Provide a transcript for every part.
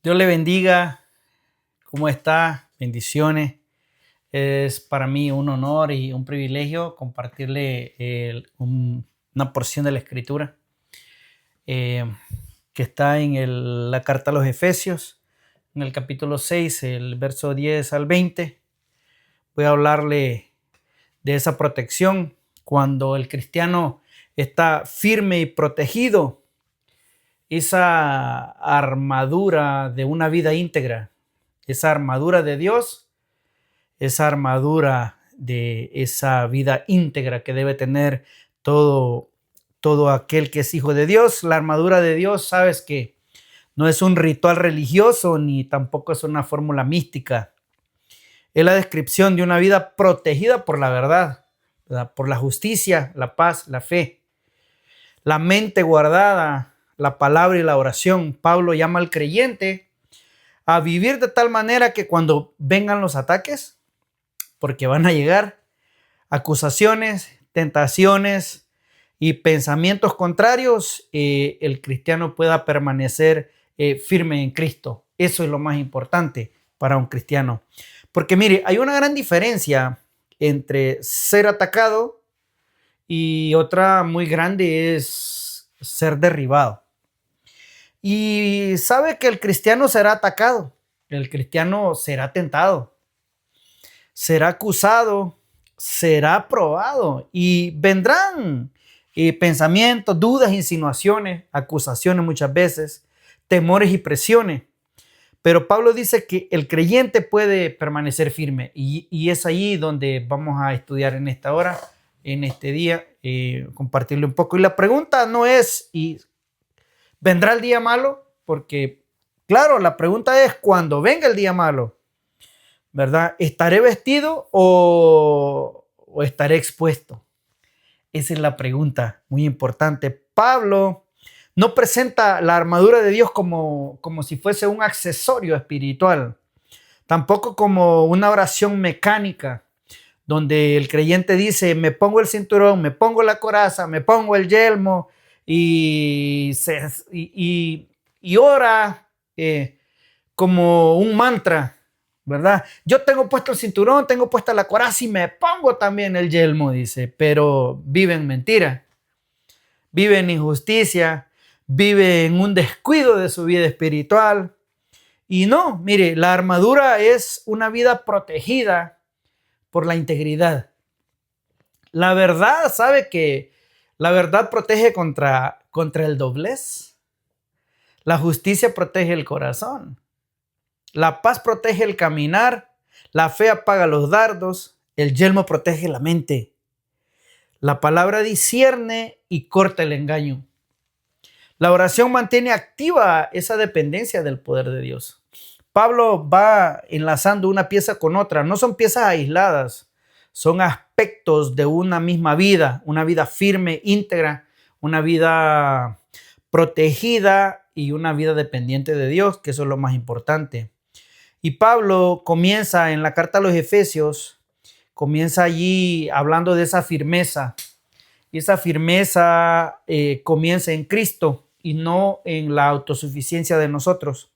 Dios le bendiga. ¿Cómo está? Bendiciones. Es para mí un honor y un privilegio compartirle una porción de la Escritura eh, que está en la carta a los Efesios, en el capítulo 6, el verso 10 al 20. Voy a hablarle de esa protección cuando el cristiano está firme y protegido, esa armadura de una vida íntegra, esa armadura de Dios, esa armadura de esa vida íntegra que debe tener todo aquel que es hijo de Dios. La armadura de Dios, sabes que no es un ritual religioso ni tampoco es una fórmula mística. Es la descripción de una vida protegida por la verdad, ¿verdad? Por la justicia, la paz, la fe, la mente guardada, la palabra y la oración. Pablo llama al creyente a vivir de tal manera que cuando vengan los ataques, porque van a llegar acusaciones, tentaciones y pensamientos contrarios, el cristiano pueda permanecer firme en Cristo. Eso es lo más importante para un cristiano. Porque mire, hay una gran diferencia entre ser atacado y otra muy grande es ser derribado. Y sabe que el cristiano será atacado, el cristiano será tentado, será acusado, será probado y vendrán pensamientos, dudas, insinuaciones, acusaciones muchas veces, temores y presiones. Pero Pablo dice que el creyente puede permanecer firme y es ahí donde vamos a estudiar en esta hora, en este día, compartirle un poco. Y la pregunta no es, ¿y vendrá el día malo? Porque, claro, la pregunta es, cuando venga el día malo, ¿verdad? ¿Estaré vestido o estaré expuesto? Esa es la pregunta muy importante. Pablo no presenta la armadura de Dios como si fuese un accesorio espiritual, tampoco como una oración mecánica, donde el creyente dice, me pongo el cinturón, me pongo la coraza, me pongo el yelmo y ora como un mantra, ¿verdad? Yo tengo puesto el cinturón, tengo puesta la coraza y me pongo también el yelmo, dice, pero vive en mentira, vive en injusticia, vive en un descuido de su vida espiritual. Y no, mire, la armadura es una vida protegida por la integridad. La verdad, sabe que la verdad protege contra el doblez. La justicia protege el corazón. La paz protege el caminar. La fe apaga los dardos. El yelmo protege la mente. La palabra discierne y corta el engaño. La oración mantiene activa esa dependencia del poder de Dios. Pablo va enlazando una pieza con otra. No son piezas aisladas. Son aspectos de una misma vida. Una vida firme, íntegra. Una vida protegida y una vida dependiente de Dios, que eso es lo más importante. Y Pablo comienza en la carta a los Efesios, comienza allí hablando de esa firmeza. Y esa firmeza comienza en Cristo y no en la autosuficiencia de nosotros.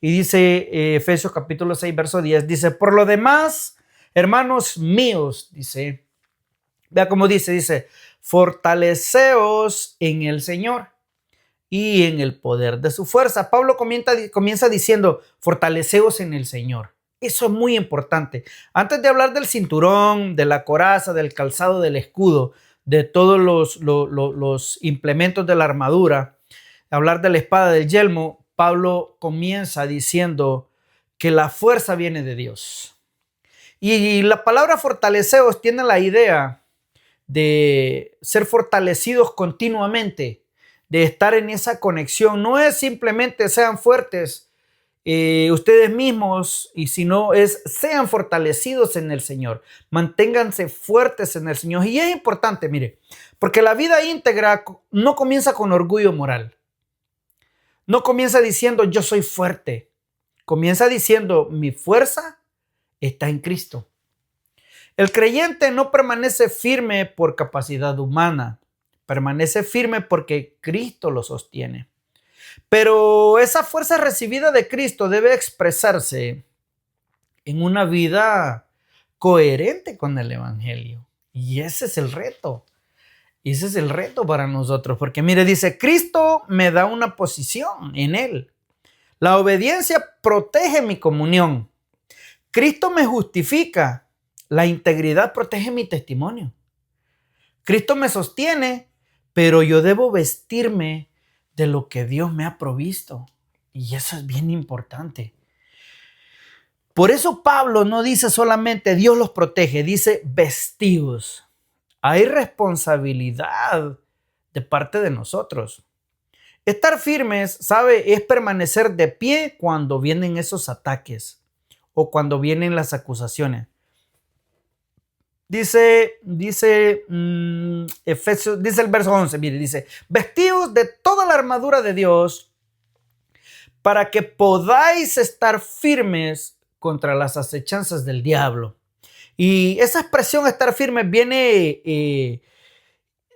Y dice Efesios capítulo 6, verso 10, dice, por lo demás, hermanos míos, dice, vea cómo dice, fortaleceos en el Señor y en el poder de su fuerza. Pablo comienza diciendo, fortaleceos en el Señor. Eso es muy importante. Antes de hablar del cinturón, de la coraza, del calzado, del escudo, de todos los implementos de la armadura, hablar de la espada, del yelmo, Pablo comienza diciendo que la fuerza viene de Dios. Y la palabra fortaleceos tiene la idea de ser fortalecidos continuamente, de estar en esa conexión. No es simplemente sean fuertes ustedes mismos, y sino es sean fortalecidos en el Señor, manténganse fuertes en el Señor. Y es importante, mire, porque la vida íntegra no comienza con orgullo moral, no comienza diciendo yo soy fuerte, comienza diciendo mi fuerza está en Cristo. El creyente no permanece firme por capacidad humana, permanece firme porque Cristo lo sostiene. Pero esa fuerza recibida de Cristo debe expresarse en una vida coherente con el Evangelio. Y ese es el reto. Y ese es el reto para nosotros. Porque mire, dice, Cristo me da una posición en Él. La obediencia protege mi comunión. Cristo me justifica. La integridad protege mi testimonio. Cristo me sostiene, pero yo debo vestirme de lo que Dios me ha provisto. Y eso es bien importante. Por eso Pablo no dice solamente Dios los protege, dice vestidos. Hay responsabilidad de parte de nosotros. Estar firmes, ¿sabe? Es permanecer de pie cuando vienen esos ataques o cuando vienen las acusaciones. Dice Efesios, dice el verso 11, mire, dice, vestidos de toda la armadura de Dios para que podáis estar firmes contra las acechanzas del diablo. Y esa expresión estar firme viene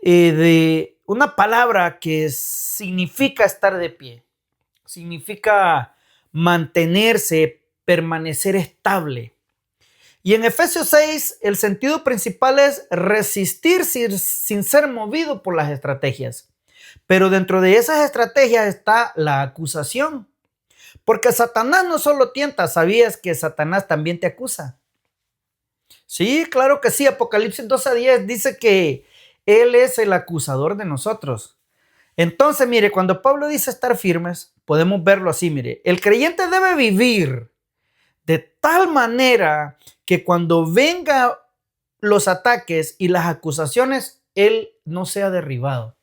de una palabra que significa estar de pie, significa mantenerse, permanecer estable. Y en Efesios 6 el sentido principal es resistir sin ser movido por las estrategias. Pero dentro de esas estrategias está la acusación. Porque Satanás no solo tienta, ¿sabías que Satanás también te acusa? Sí, claro que sí. Apocalipsis 12:10 dice que Él es el acusador de nosotros. Entonces, mire, cuando Pablo dice estar firmes, podemos verlo así, mire. El creyente debe vivir de tal manera que cuando vengan los ataques y las acusaciones, él no sea derribado.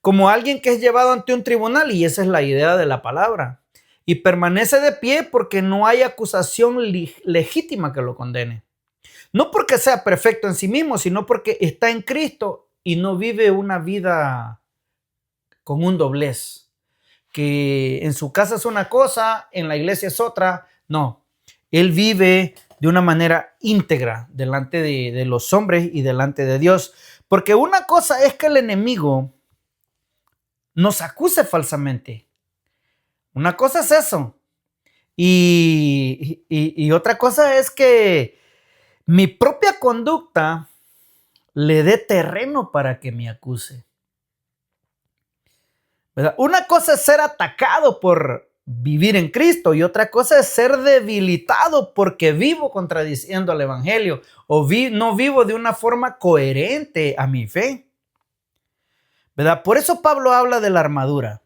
Como alguien que es llevado ante un tribunal, y esa es la idea de la palabra. Y permanece de pie porque no hay acusación legítima que lo condene. No porque sea perfecto en sí mismo, sino porque está en Cristo y no vive una vida con un doblez. Que en su casa es una cosa, en la iglesia es otra. No, él vive de una manera íntegra delante de los hombres y delante de Dios. Porque una cosa es que el enemigo nos acuse falsamente. Una cosa es eso. Y otra cosa es que mi propia conducta le dé terreno para que me acuse. ¿Verdad? Una cosa es ser atacado por vivir en Cristo y otra cosa es ser debilitado porque vivo contradiciendo al Evangelio o no vivo de una forma coherente a mi fe. ¿Verdad? Por eso Pablo habla de la armadura.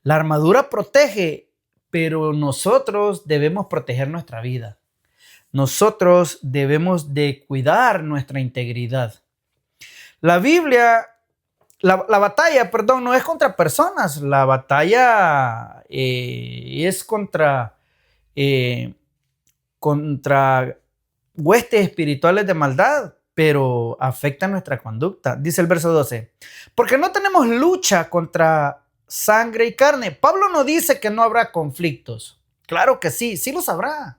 La armadura protege, pero nosotros debemos proteger nuestra vida. Nosotros debemos de cuidar nuestra integridad. La batalla, no es contra personas, la batalla es contra huestes espirituales de maldad, pero afecta nuestra conducta. Dice el verso 12, porque no tenemos lucha contra sangre y carne. Pablo no dice que no habrá conflictos. Claro que sí, sí los habrá.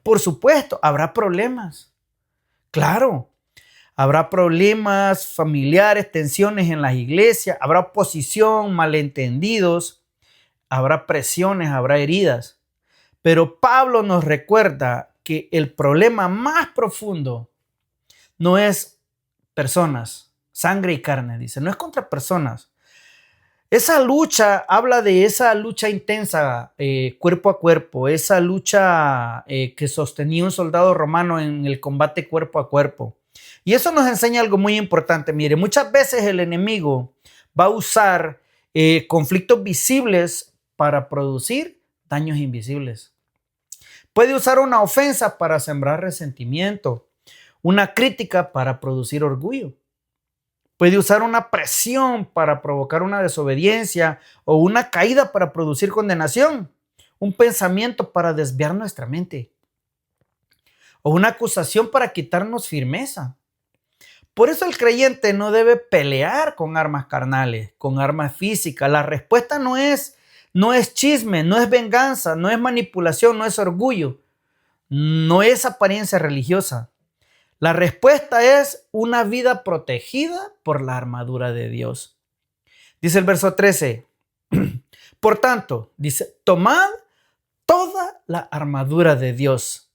Por supuesto, habrá problemas. Claro. Habrá problemas familiares, tensiones en las iglesias, habrá oposición, malentendidos, habrá presiones, habrá heridas. Pero Pablo nos recuerda que el problema más profundo no es personas, sangre y carne, dice, no es contra personas. Esa lucha habla de esa lucha intensa, cuerpo a cuerpo, esa lucha que sostenía un soldado romano en el combate cuerpo a cuerpo. Y eso nos enseña algo muy importante. Mire, muchas veces el enemigo va a usar conflictos visibles para producir daños invisibles. Puede usar una ofensa para sembrar resentimiento, una crítica para producir orgullo. Puede usar una presión para provocar una desobediencia o una caída para producir condenación, un pensamiento para desviar nuestra mente o una acusación para quitarnos firmeza. Por eso el creyente no debe pelear con armas carnales, con armas físicas. La respuesta no es chisme, no es venganza, no es manipulación, no es orgullo, no es apariencia religiosa. La respuesta es una vida protegida por la armadura de Dios. Dice el verso 13, Por tanto, dice, tomad toda la armadura de Dios.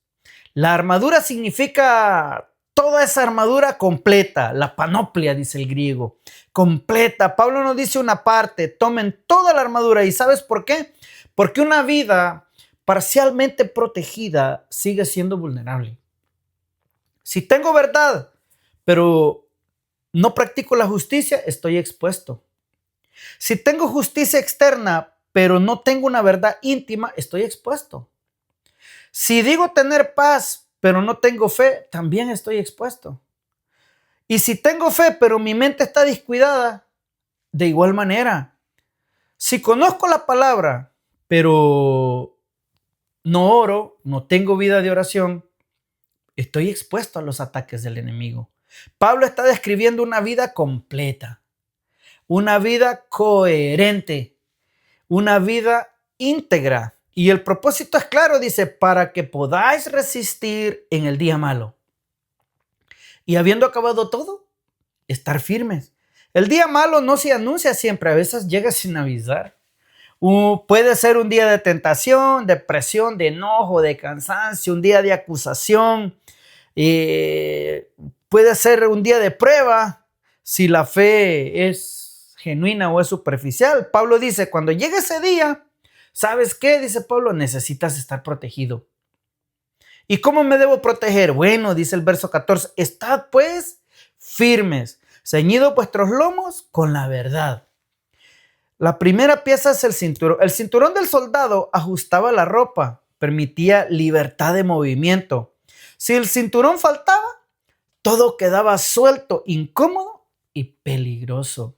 La armadura significa toda esa armadura completa, la panoplia, dice el griego, completa. Pablo nos dice una parte, tomen toda la armadura. ¿Y sabes por qué? Porque una vida parcialmente protegida sigue siendo vulnerable. Si tengo verdad, pero no practico la justicia, estoy expuesto. Si tengo justicia externa, pero no tengo una verdad íntima, estoy expuesto. Si digo tener paz, pero no tengo fe, también estoy expuesto. Y si tengo fe, pero mi mente está descuidada, de igual manera. Si conozco la palabra, pero no oro, no tengo vida de oración, estoy expuesto a los ataques del enemigo. Pablo está describiendo una vida completa, una vida coherente, una vida íntegra. Y el propósito es claro, dice, para que podáis resistir en el día malo. Y habiendo acabado todo, estar firmes. El día malo no se anuncia siempre, a veces llega sin avisar. Puede ser un día de tentación, de presión, de enojo, de cansancio, un día de acusación. Puede ser un día de prueba, si la fe es genuina o es superficial. Pablo dice, cuando llegue ese día, ¿sabes qué? Dice Pablo, necesitas estar protegido. ¿Y cómo me debo proteger? Bueno, dice el verso 14, estad pues firmes, ceñidos vuestros lomos con la verdad. La primera pieza es el cinturón. El cinturón del soldado ajustaba la ropa, permitía libertad de movimiento. Si el cinturón faltaba, todo quedaba suelto, incómodo y peligroso.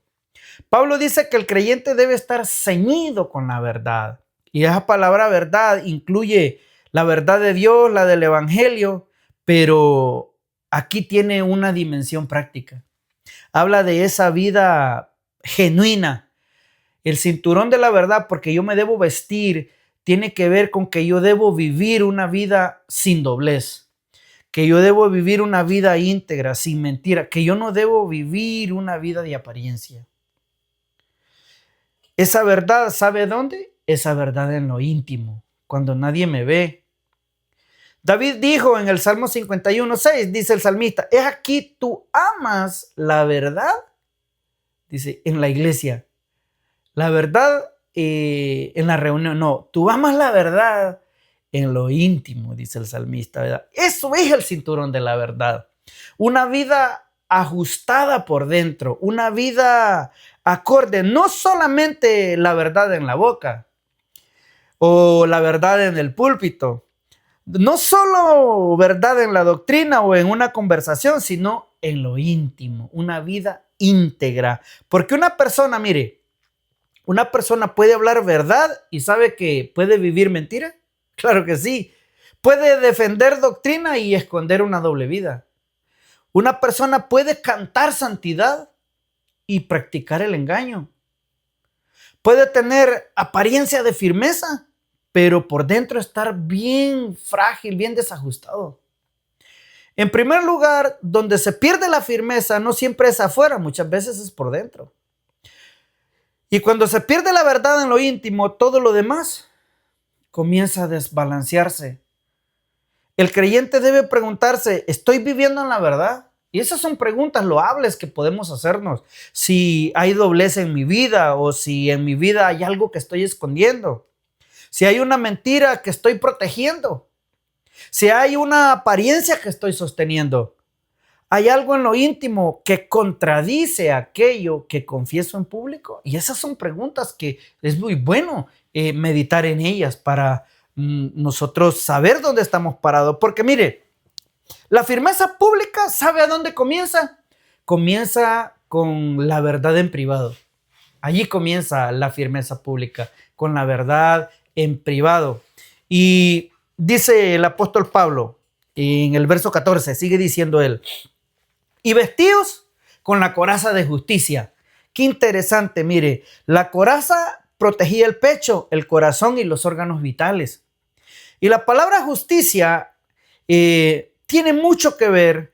Pablo dice que el creyente debe estar ceñido con la verdad. Y esa palabra verdad incluye la verdad de Dios, la del evangelio, pero aquí tiene una dimensión práctica. Habla de esa vida genuina. El cinturón de la verdad, porque yo me debo vestir, tiene que ver con que yo debo vivir una vida sin doblez, que yo debo vivir una vida íntegra, sin mentira, que yo no debo vivir una vida de apariencia. Esa verdad, ¿sabe dónde? Esa verdad en lo íntimo, cuando nadie me ve. David dijo en el Salmo 51:6, dice el salmista, es aquí tú amas la verdad, dice, en la iglesia. La verdad en la reunión, no, tú amas la verdad en lo íntimo, dice el salmista, ¿verdad? Eso es el cinturón de la verdad. Una vida ajustada por dentro, una vida acorde, no solamente la verdad en la boca o la verdad en el púlpito, no solo verdad en la doctrina o en una conversación, sino en lo íntimo, una vida íntegra. Porque una persona, mire, una persona puede hablar verdad y sabe que puede vivir mentira. Claro que sí. Puede defender doctrina y esconder una doble vida. Una persona puede cantar santidad y practicar el engaño. Puede tener apariencia de firmeza, pero por dentro estar bien frágil, bien desajustado. En primer lugar, donde se pierde la firmeza no siempre es afuera, muchas veces es por dentro. Y cuando se pierde la verdad en lo íntimo, todo lo demás comienza a desbalancearse. El creyente debe preguntarse, ¿estoy viviendo en la verdad? Y esas son preguntas loables que podemos hacernos. Si hay doblez en mi vida o si en mi vida hay algo que estoy escondiendo. Si hay una mentira que estoy protegiendo. Si hay una apariencia que estoy sosteniendo. Hay algo en lo íntimo que contradice aquello que confieso en público. Y esas son preguntas que es muy bueno meditar en ellas para nosotros saber dónde estamos parados. Porque mire, la firmeza pública, ¿sabe a dónde comienza? Comienza con la verdad en privado. Allí comienza la firmeza pública, con la verdad en privado. Y dice el apóstol Pablo en el verso 14, sigue diciendo él, y vestidos con la coraza de justicia. Qué interesante, mire, la coraza protegía el pecho, el corazón y los órganos vitales. Y la palabra justicia tiene mucho que ver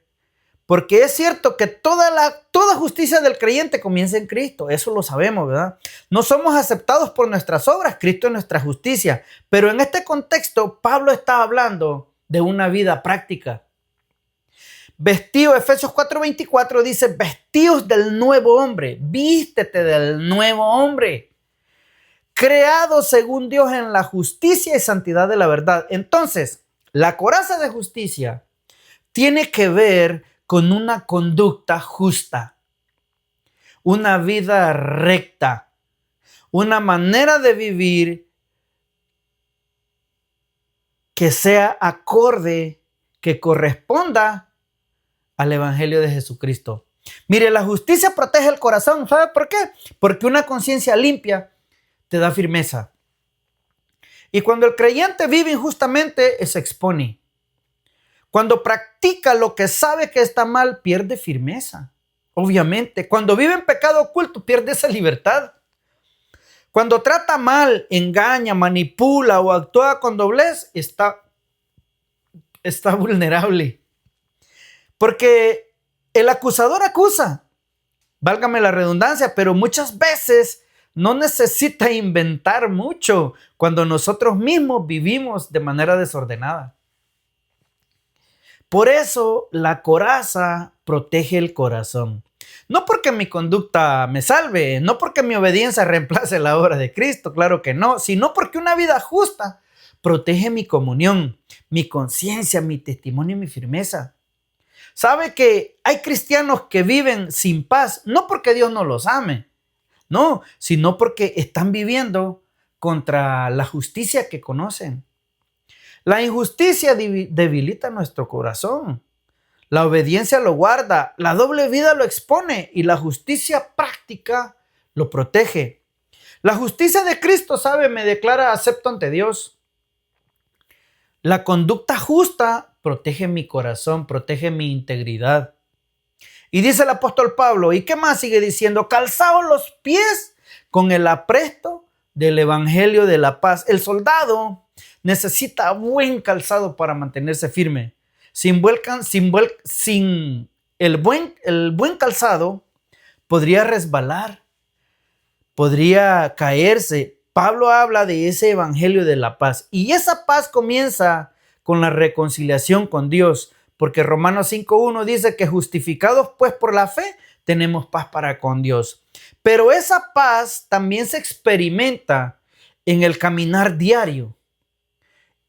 Porque es cierto que toda justicia del creyente comienza en Cristo. Eso lo sabemos, ¿verdad? No somos aceptados por nuestras obras. Cristo es nuestra justicia. Pero en este contexto, Pablo está hablando de una vida práctica. Vestido, Efesios 4:24 dice, vestíos del nuevo hombre. Vístete del nuevo hombre, creado según Dios en la justicia y santidad de la verdad. Entonces, la coraza de justicia tiene que ver con una conducta justa, una vida recta, una manera de vivir que sea acorde, que corresponda al Evangelio de Jesucristo. Mire, la justicia protege el corazón. ¿Sabe por qué? Porque una conciencia limpia te da firmeza. Y cuando el creyente vive injustamente, se expone. Cuando practica lo que sabe que está mal, pierde firmeza. Obviamente, cuando vive en pecado oculto, pierde esa libertad. Cuando trata mal, engaña, manipula o actúa con doblez, está vulnerable. Porque el acusador acusa, válgame la redundancia, pero muchas veces no necesita inventar mucho cuando nosotros mismos vivimos de manera desordenada. Por eso la coraza protege el corazón. No porque mi conducta me salve, no porque mi obediencia reemplace la obra de Cristo, claro que no, sino porque una vida justa protege mi comunión, mi conciencia, mi testimonio y mi firmeza. ¿Sabe que hay cristianos que viven sin paz? No porque Dios no los ame, no, sino porque están viviendo contra la justicia que conocen. La injusticia debilita nuestro corazón. La obediencia lo guarda, la doble vida lo expone y la justicia práctica lo protege. La justicia de Cristo, ¿sabe? Me declara acepto ante Dios. La conducta justa protege mi corazón, protege mi integridad. Y dice el apóstol Pablo, ¿y qué más sigue diciendo? Calzaos los pies con el apresto del evangelio de la paz. El soldado necesita buen calzado para mantenerse firme. Sin el buen calzado podría resbalar, podría caerse. Pablo habla de ese evangelio de la paz y esa paz comienza con la reconciliación con Dios, porque Romanos 5:1 dice que justificados pues por la fe tenemos paz para con Dios. Pero esa paz también se experimenta en el caminar diario,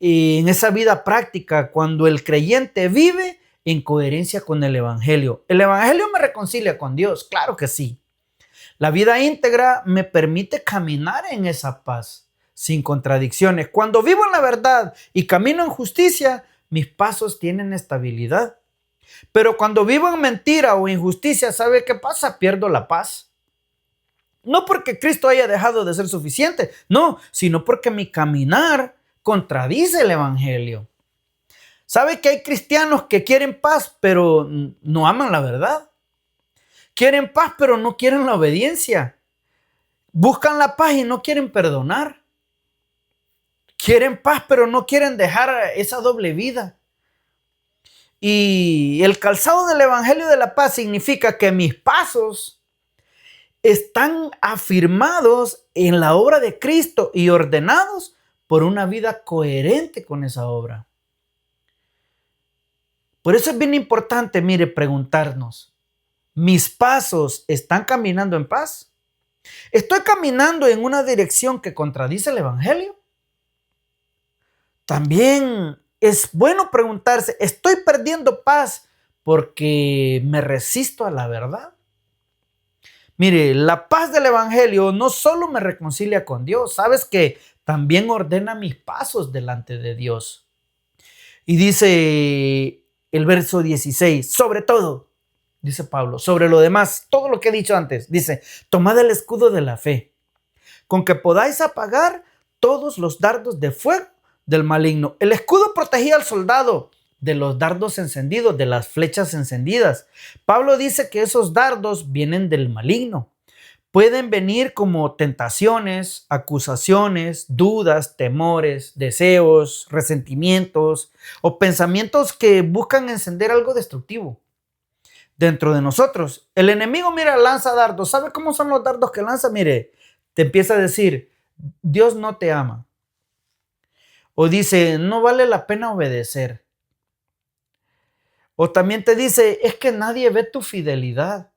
y en esa vida práctica, cuando el creyente vive en coherencia con el evangelio. ¿El evangelio me reconcilia con Dios? Claro que sí. La vida íntegra me permite caminar en esa paz, sin contradicciones. Cuando vivo en la verdad y camino en justicia, mis pasos tienen estabilidad. Pero cuando vivo en mentira o injusticia, ¿sabe qué pasa? Pierdo la paz. No porque Cristo haya dejado de ser suficiente, no, sino porque mi caminar contradice el evangelio. ¿Sabe que hay cristianos que quieren paz, pero no aman la verdad? Quieren paz, pero no quieren la obediencia. Buscan la paz y no quieren perdonar. Quieren paz, pero no quieren dejar esa doble vida. Y el calzado del evangelio de la paz significa que mis pasos están afirmados en la obra de Cristo y ordenados por una vida coherente con esa obra. Por eso es bien importante, mire, preguntarnos, ¿mis pasos están caminando en paz? ¿Estoy caminando en una dirección que contradice el evangelio? También es bueno preguntarse, ¿estoy perdiendo paz porque me resisto a la verdad? Mire, la paz del evangelio no solo me reconcilia con Dios, sabes que también ordena mis pasos delante de Dios. Y dice el verso 16, sobre todo, dice Pablo, sobre lo demás, todo lo que he dicho antes, dice, tomad el escudo de la fe, con que podáis apagar todos los dardos de fuego del maligno. El escudo protegía al soldado de los dardos encendidos, de las flechas encendidas. Pablo dice que esos dardos vienen del maligno. Pueden venir como tentaciones, acusaciones, dudas, temores, deseos, resentimientos o pensamientos que buscan encender algo destructivo. dentro de nosotros. El enemigo, mira, lanza dardos. ¿Sabe cómo son los dardos que lanza? Mire, te empieza a decir, Dios no te ama. O dice, no vale la pena obedecer. O también te dice, es que nadie ve tu fidelidad.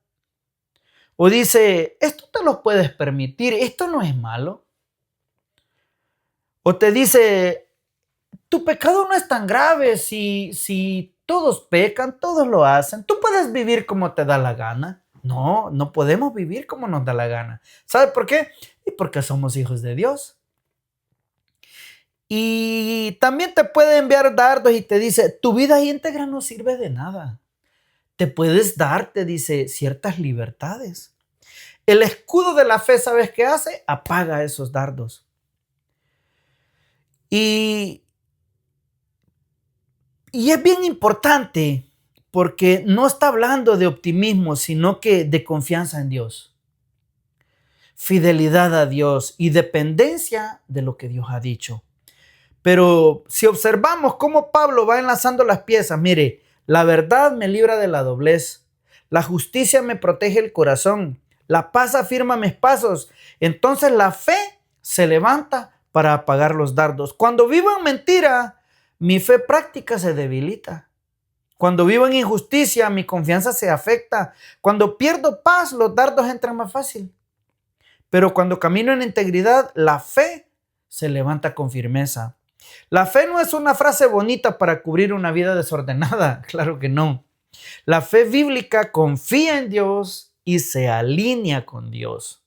O dice, esto te lo puedes permitir, esto no es malo. O te dice, tu pecado no es tan grave, si todos pecan, todos lo hacen, tú puedes vivir como te da la gana. No, no podemos vivir como nos da la gana. ¿Sabe por qué? Y porque somos hijos de Dios. Y también te puede enviar dardos y te dice, tu vida íntegra no sirve de nada. Te puedes dar, te dice, ciertas libertades. El escudo de la fe, ¿sabes qué hace? Apaga esos dardos. Y es bien importante porque no está hablando de optimismo, sino que de confianza en Dios. Fidelidad a Dios y dependencia de lo que Dios ha dicho. Pero si observamos cómo Pablo va enlazando las piezas, mire, la verdad me libra de la doblez, la justicia me protege el corazón, la paz afirma mis pasos, entonces la fe se levanta para apagar los dardos. Cuando vivo en mentira, mi fe práctica se debilita. Cuando vivo en injusticia, mi confianza se afecta. Cuando pierdo paz, los dardos entran más fácil. Pero cuando camino en integridad, la fe se levanta con firmeza. La fe no es una frase bonita para cubrir una vida desordenada, claro que no. La fe bíblica confía en Dios y se alinea con Dios.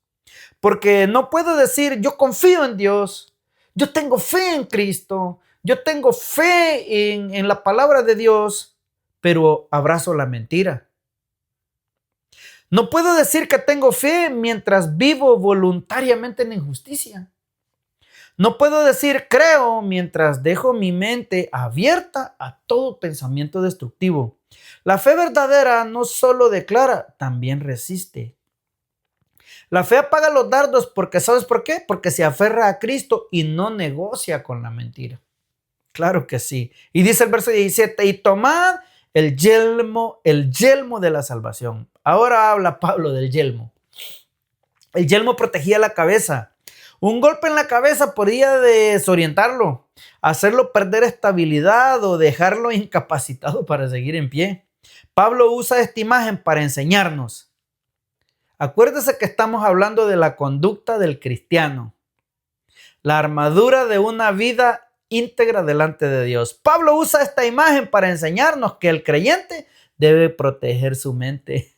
Porque no puedo decir yo confío en Dios, yo tengo fe en Cristo, yo tengo fe en la palabra de Dios, pero abrazo la mentira. No puedo decir que tengo fe mientras vivo voluntariamente en injusticia. No puedo decir creo mientras dejo mi mente abierta a todo pensamiento destructivo. La fe verdadera no solo declara, también resiste. La fe apaga los dardos porque, ¿sabes por qué? Porque se aferra a Cristo y no negocia con la mentira. Claro que sí. Y dice el verso 17, y tomad el yelmo de la salvación. Ahora habla Pablo del yelmo. El yelmo protegía la cabeza. Un golpe en la cabeza podía desorientarlo, hacerlo perder estabilidad o dejarlo incapacitado para seguir en pie. Pablo usa esta imagen para enseñarnos. Acuérdese que estamos hablando de la conducta del cristiano, la armadura de una vida íntegra delante de Dios. Pablo usa esta imagen para enseñarnos que el creyente debe proteger su mente.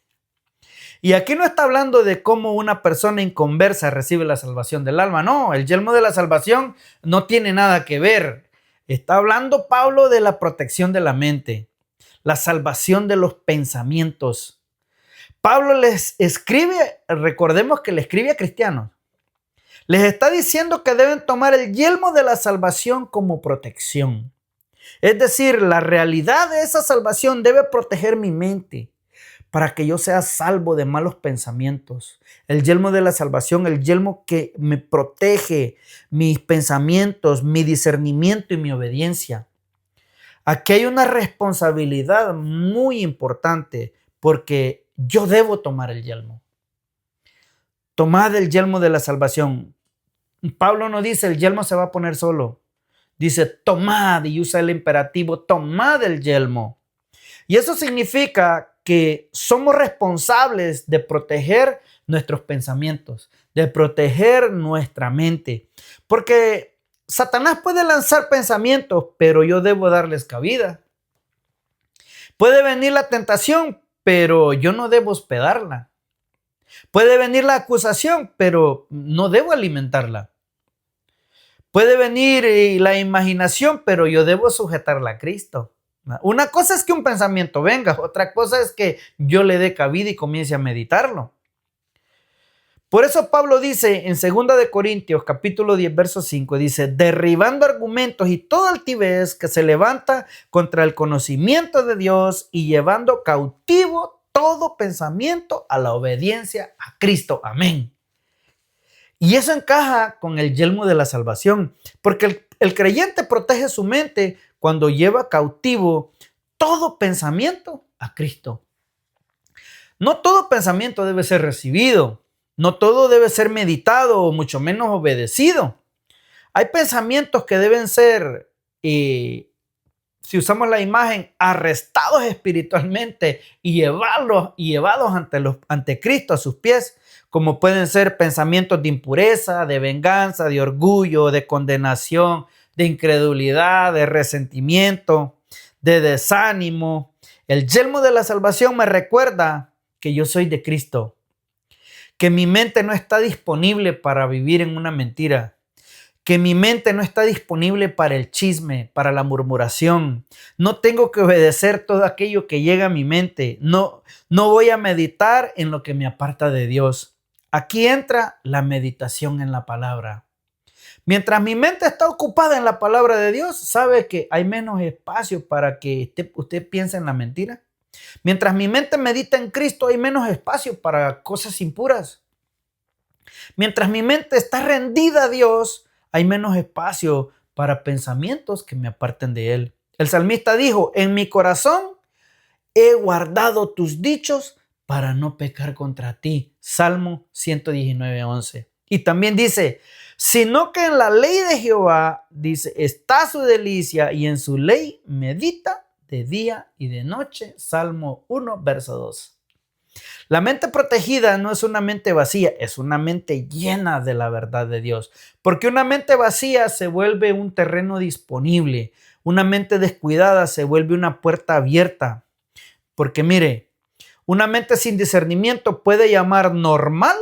Y aquí no está hablando de cómo una persona inconversa recibe la salvación del alma. No, el yelmo de la salvación no tiene nada que ver. Está hablando Pablo de la protección de la mente, la salvación de los pensamientos. Pablo les escribe, recordemos que le escribe a cristianos. Les está diciendo que deben tomar el yelmo de la salvación como protección. Es decir, la realidad de esa salvación debe proteger mi mente, para que yo sea salvo de malos pensamientos. El yelmo de la salvación, el yelmo que me protege mis pensamientos, mi discernimiento y mi obediencia. Aquí hay una responsabilidad muy importante porque yo debo tomar el yelmo. Tomad el yelmo de la salvación. Pablo no dice el yelmo se va a poner solo. Dice tomad y usa el imperativo, tomad el yelmo. Y eso significa que somos responsables de proteger nuestros pensamientos, de proteger nuestra mente. Porque Satanás puede lanzar pensamientos, pero yo debo darles cabida. Puede venir la tentación, pero yo no debo hospedarla. Puede venir la acusación, pero no debo alimentarla. Puede venir la imaginación, pero yo debo sujetarla a Cristo. Una cosa es que un pensamiento venga, otra cosa es que yo le dé cabida y comience a meditarlo. Por eso Pablo dice en 2 de Corintios capítulo 10 verso 5, dice, derribando argumentos y toda altivez que se levanta contra el conocimiento de Dios y llevando cautivo todo pensamiento a la obediencia a Cristo. Amén. Y eso encaja con el yelmo de la salvación, porque el creyente protege su mente cuando lleva cautivo todo pensamiento a Cristo. No todo pensamiento debe ser recibido, no todo debe ser meditado o mucho menos obedecido. Hay pensamientos que deben ser, si usamos la imagen, arrestados espiritualmente y llevados ante Cristo a sus pies, como pueden ser pensamientos de impureza, de venganza, de orgullo, de condenación, de incredulidad, de resentimiento, de desánimo. El yelmo de la salvación me recuerda que yo soy de Cristo, que mi mente no está disponible para vivir en una mentira, que mi mente no está disponible para el chisme, para la murmuración. No tengo que obedecer todo aquello que llega a mi mente. No voy a meditar en lo que me aparta de Dios. Aquí entra la meditación en la palabra. Mientras mi mente está ocupada en la palabra de Dios, sabe que hay menos espacio para que usted piense en la mentira. Mientras mi mente medita en Cristo, hay menos espacio para cosas impuras. Mientras mi mente está rendida a Dios, hay menos espacio para pensamientos que me aparten de Él. El salmista dijo, en mi corazón he guardado tus dichos para no pecar contra ti. Salmo 119:11. Y también dice, sino que en la ley de Jehová, dice, está su delicia y en su ley medita de día y de noche. Salmo 1:2. La mente protegida no es una mente vacía, es una mente llena de la verdad de Dios. Porque una mente vacía se vuelve un terreno disponible. Una mente descuidada se vuelve una puerta abierta. Porque mire, una mente sin discernimiento puede llamar normal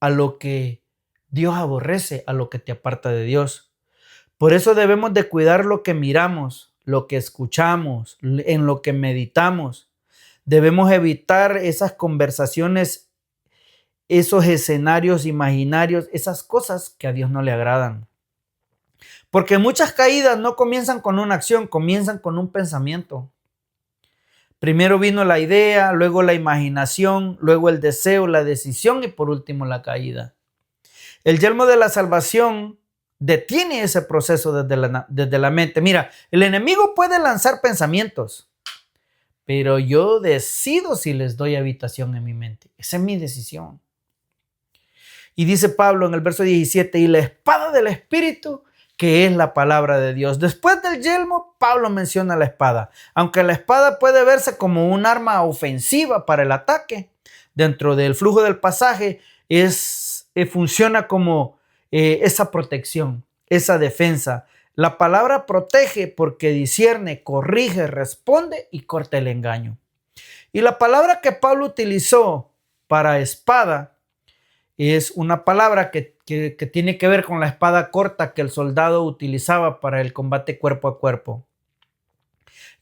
a lo que Dios aborrece, a lo que te aparta de Dios. Por eso debemos de cuidar lo que miramos, lo que escuchamos, en lo que meditamos. Debemos evitar esas conversaciones, esos escenarios imaginarios, esas cosas que a Dios no le agradan. Porque muchas caídas no comienzan con una acción, comienzan con un pensamiento. Primero vino la idea, luego la imaginación, luego el deseo, la decisión y por último la caída. El yelmo de la salvación detiene ese proceso desde la mente. Mira, el enemigo puede lanzar pensamientos, pero yo decido si les doy habitación en mi mente. Esa es mi decisión. Y dice Pablo en el verso 17, y la espada del Espíritu, que es la palabra de Dios. Después del yelmo, Pablo menciona la espada. Aunque la espada puede verse como un arma ofensiva para el ataque, dentro del flujo del pasaje funciona como esa protección, esa defensa. La palabra protege porque discierne, corrige, responde y corta el engaño. Y la palabra que Pablo utilizó para espada es una palabra que tiene que ver con la espada corta que el soldado utilizaba para el combate cuerpo a cuerpo.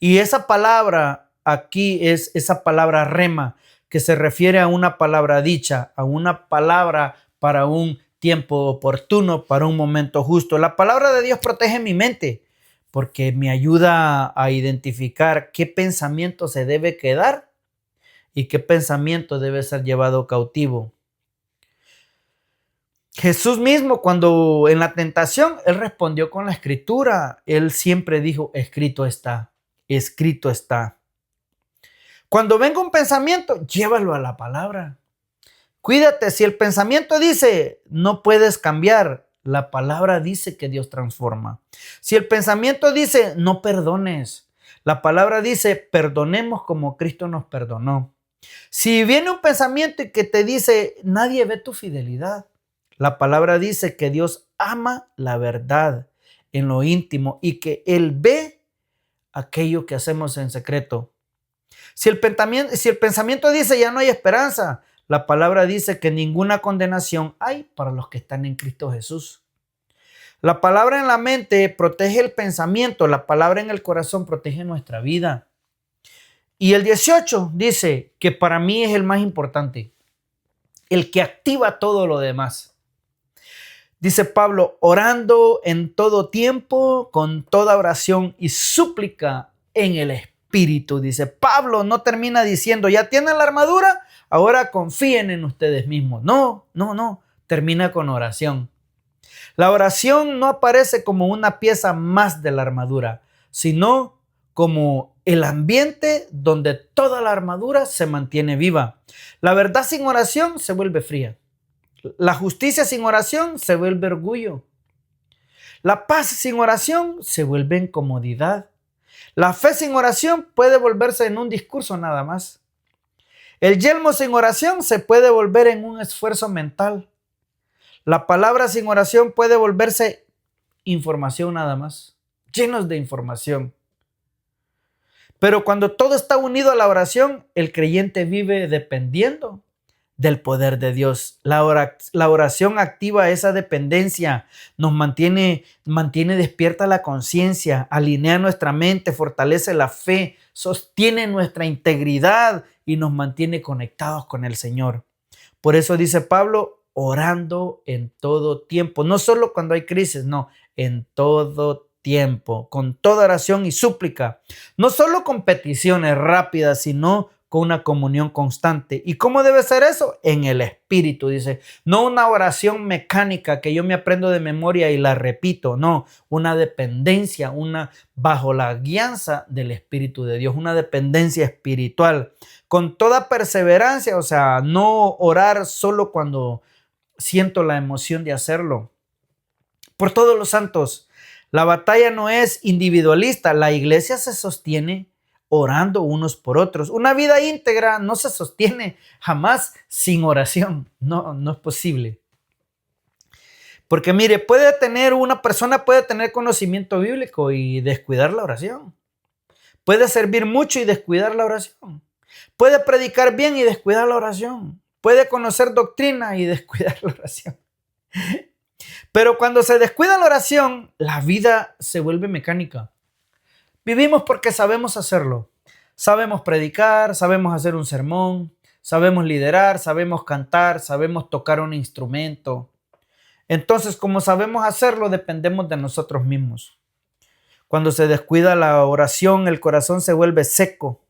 Y esa palabra aquí es esa palabra rema, que se refiere a una palabra dicha, a una palabra para un tiempo oportuno, para un momento justo. La palabra de Dios protege mi mente porque me ayuda a identificar qué pensamiento se debe quedar y qué pensamiento debe ser llevado cautivo. Jesús mismo, cuando en la tentación, él respondió con la escritura. Él siempre dijo, escrito está, escrito está. Cuando venga un pensamiento, llévalo a la palabra. Cuídate, si el pensamiento dice, no puedes cambiar, la palabra dice que Dios transforma. Si el pensamiento dice, no perdones, la palabra dice, perdonemos como Cristo nos perdonó. Si viene un pensamiento que te dice, nadie ve tu fidelidad, la palabra dice que Dios ama la verdad en lo íntimo y que Él ve aquello que hacemos en secreto. Si el pensamiento dice ya no hay esperanza, la palabra dice que ninguna condenación hay para los que están en Cristo Jesús. La palabra en la mente protege el pensamiento, la palabra en el corazón protege nuestra vida. Y el 18 dice que para mí es el más importante, el que activa todo lo demás. Dice Pablo, orando en todo tiempo, con toda oración y súplica en el Espíritu. Dice Pablo, no termina diciendo, ya tienen la armadura, ahora confíen en ustedes mismos. No, termina con oración. La oración no aparece como una pieza más de la armadura, sino como el ambiente donde toda la armadura se mantiene viva. La verdad sin oración se vuelve fría. La justicia sin oración se vuelve orgullo. La paz sin oración se vuelve incomodidad. La fe sin oración puede volverse en un discurso nada más. El yelmo sin oración se puede volver en un esfuerzo mental. La palabra sin oración puede volverse información nada más, llenos de información. Pero cuando todo está unido a la oración, el creyente vive dependiendo del poder de Dios. La oración activa esa dependencia, nos mantiene despierta la conciencia, alinea nuestra mente, fortalece la fe, sostiene nuestra integridad y nos mantiene conectados con el Señor. Por eso dice Pablo, orando en todo tiempo, no solo cuando hay crisis, no, en todo tiempo, con toda oración y súplica, no solo con peticiones rápidas, sino con una comunión constante. ¿Y cómo debe ser eso? En el Espíritu, dice. No una oración mecánica que yo me aprendo de memoria y la repito, no, una dependencia, una bajo la guianza del Espíritu de Dios, una dependencia espiritual, con toda perseverancia, o sea, no orar solo cuando siento la emoción de hacerlo. Por todos los santos, la batalla no es individualista, la iglesia se sostiene orando unos por otros. Una vida íntegra no se sostiene jamás sin oración. No es posible. Porque mire, una persona puede tener conocimiento bíblico y descuidar la oración. Puede servir mucho y descuidar la oración. Puede predicar bien y descuidar la oración. Puede conocer doctrina y descuidar la oración. Pero cuando se descuida la oración, la vida se vuelve mecánica. Vivimos porque sabemos hacerlo. Sabemos predicar, sabemos hacer un sermón, sabemos liderar, sabemos cantar, sabemos tocar un instrumento. Entonces, como sabemos hacerlo, dependemos de nosotros mismos. Cuando se descuida la oración, el corazón se vuelve seco.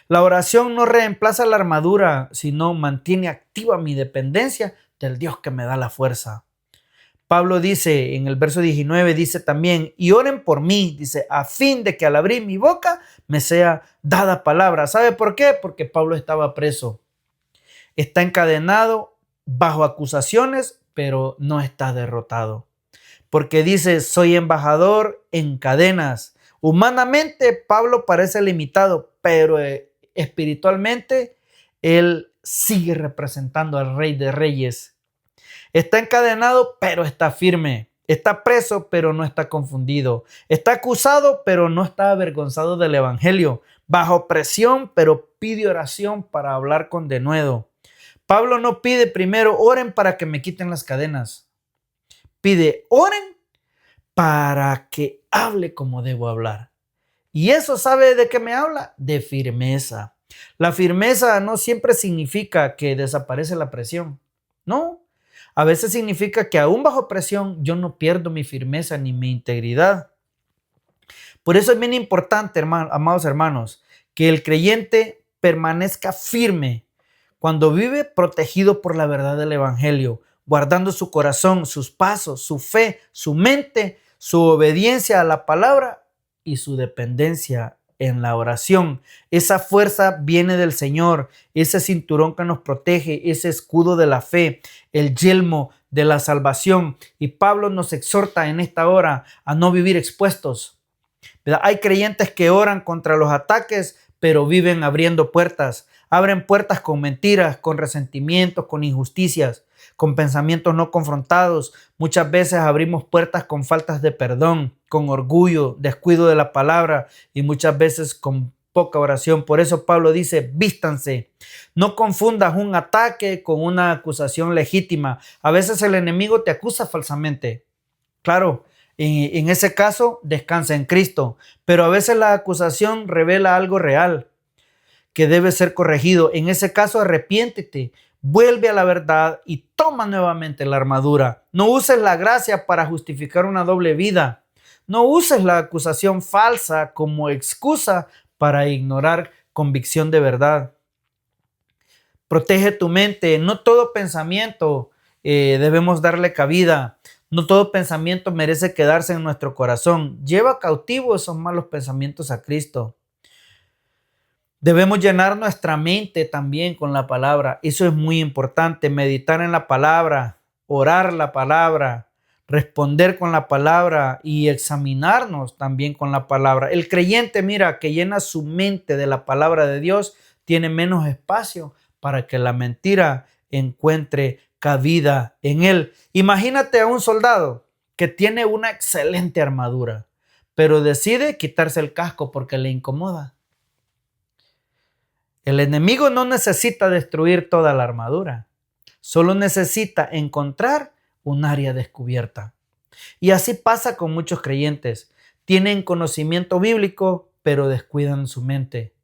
La oración no reemplaza la armadura, sino mantiene activa mi dependencia del Dios que me da la fuerza. Pablo dice en el verso 19, dice también, y oren por mí, dice, a fin de que al abrir mi boca me sea dada palabra. ¿Sabe por qué? Porque Pablo estaba preso. Está encadenado bajo acusaciones, pero no está derrotado. Porque dice, soy embajador en cadenas. Humanamente, Pablo parece limitado, pero espiritualmente, él sigue representando al Rey de Reyes. Está encadenado, pero está firme. Está preso, pero no está confundido. Está acusado, pero no está avergonzado del evangelio. Bajo presión, pero pide oración para hablar con denuedo. Pablo no pide primero, oren para que me quiten las cadenas. Pide, oren para que hable como debo hablar. Y eso, ¿sabe de qué me habla? De firmeza. La firmeza no siempre significa que desaparece la presión. No. A veces significa que aún bajo presión yo no pierdo mi firmeza ni mi integridad. Por eso es bien importante, amados hermanos, que el creyente permanezca firme cuando vive protegido por la verdad del evangelio, guardando su corazón, sus pasos, su fe, su mente, su obediencia a la palabra y su dependencia en la oración. Esa fuerza viene del Señor, ese cinturón que nos protege, ese escudo de la fe, el yelmo de la salvación. Y Pablo nos exhorta en esta hora a no vivir expuestos. ¿Verdad? Hay creyentes que oran contra los ataques, pero viven abriendo puertas. Abren puertas con mentiras, con resentimientos, con injusticias, con pensamientos no confrontados. Muchas veces abrimos puertas con faltas de perdón, con orgullo, descuido de la palabra y muchas veces con poca oración. Por eso Pablo dice, vístanse. No confundas un ataque con una acusación legítima. A veces el enemigo te acusa falsamente. Claro, en ese caso descansa en Cristo, pero a veces la acusación revela algo real que debe ser corregido. En ese caso, arrepiéntete, vuelve a la verdad y toma nuevamente la armadura. No uses la gracia para justificar una doble vida. No uses la acusación falsa como excusa para ignorar convicción de verdad. Protege tu mente. No todo pensamiento debemos darle cabida. No todo pensamiento merece quedarse en nuestro corazón. Lleva cautivo esos malos pensamientos a Cristo. Debemos llenar nuestra mente también con la palabra. Eso es muy importante, meditar en la palabra, orar la palabra, responder con la palabra y examinarnos también con la palabra. El creyente, mira, que llena su mente de la palabra de Dios, tiene menos espacio para que la mentira encuentre cabida en él. Imagínate a un soldado que tiene una excelente armadura, pero decide quitarse el casco porque le incomoda. El enemigo no necesita destruir toda la armadura, solo necesita encontrar un área descubierta. Y así pasa con muchos creyentes. Tienen conocimiento bíblico, pero descuidan su mente.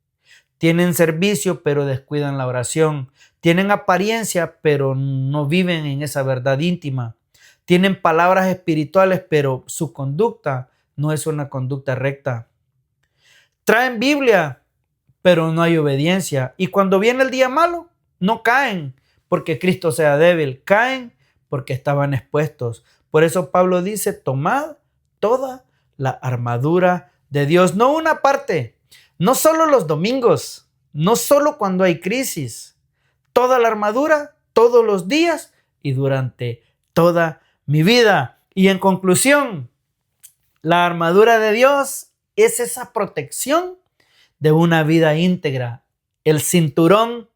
Tienen servicio, pero descuidan la oración. Tienen apariencia, pero no viven en esa verdad íntima. Tienen palabras espirituales, pero su conducta no es una conducta recta. Traen Biblia, pero no hay obediencia. Y cuando viene el día malo, no caen porque Cristo sea débil, caen porque estaban expuestos. Por eso Pablo dice, tomad toda la armadura de Dios, no una parte, no solo los domingos, no solo cuando hay crisis, toda la armadura, todos los días y durante toda mi vida. Y en conclusión, la armadura de Dios es esa protección de una vida íntegra. El cinturón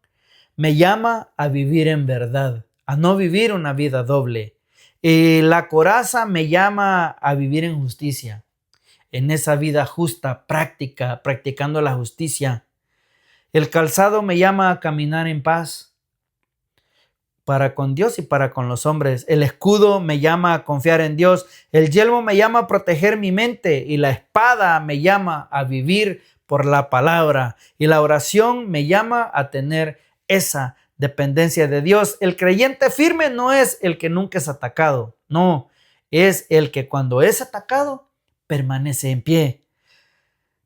me llama a vivir en verdad, a no vivir una vida doble. La coraza me llama a vivir en justicia, en esa vida justa, práctica, practicando la justicia. El calzado me llama a caminar en paz para con Dios y para con los hombres. El escudo me llama a confiar en Dios. El yelmo me llama a proteger mi mente y la espada me llama a vivir por la palabra. Y la oración me llama a tener esa dependencia de Dios. El creyente firme no es el que nunca es atacado, no, es el que cuando es atacado permanece en pie.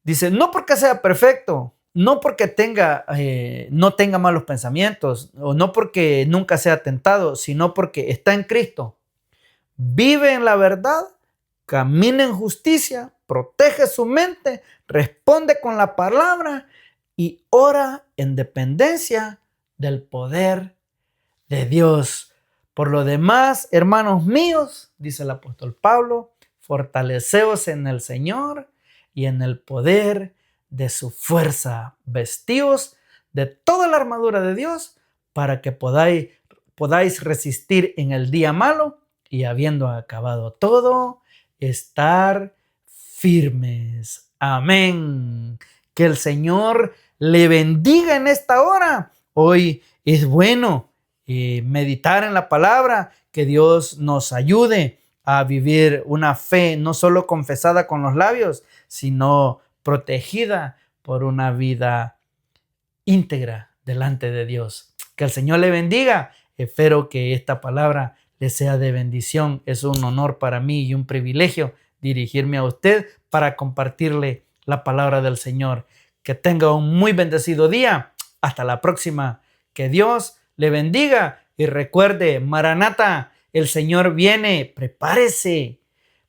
Dice, no porque sea perfecto, no porque no tenga malos pensamientos, o no porque nunca sea tentado, sino porque está en Cristo. Vive en la verdad, camina en justicia, protege su mente, responde con la palabra y ora en dependencia del poder de Dios. Por lo demás, hermanos míos, dice el apóstol Pablo, fortaleceos en el Señor y en el poder de su fuerza. Vestíos de toda la armadura de Dios para que podáis resistir en el día malo y habiendo acabado todo, estar firmes. Amén. Que el Señor le bendiga en esta hora. Hoy es bueno meditar en la palabra, que Dios nos ayude a vivir una fe no solo confesada con los labios, sino protegida por una vida íntegra delante de Dios. Que el Señor le bendiga. Espero que esta palabra le sea de bendición. Es un honor para mí y un privilegio dirigirme a usted para compartirle la palabra del Señor. Que tenga un muy bendecido día. Hasta la próxima. Que Dios le bendiga y recuerde, Maranata, el Señor viene. Prepárese,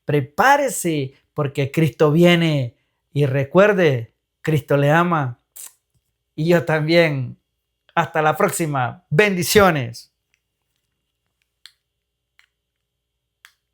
prepárese porque Cristo viene. Y recuerde, Cristo le ama y yo también. Hasta la próxima. Bendiciones.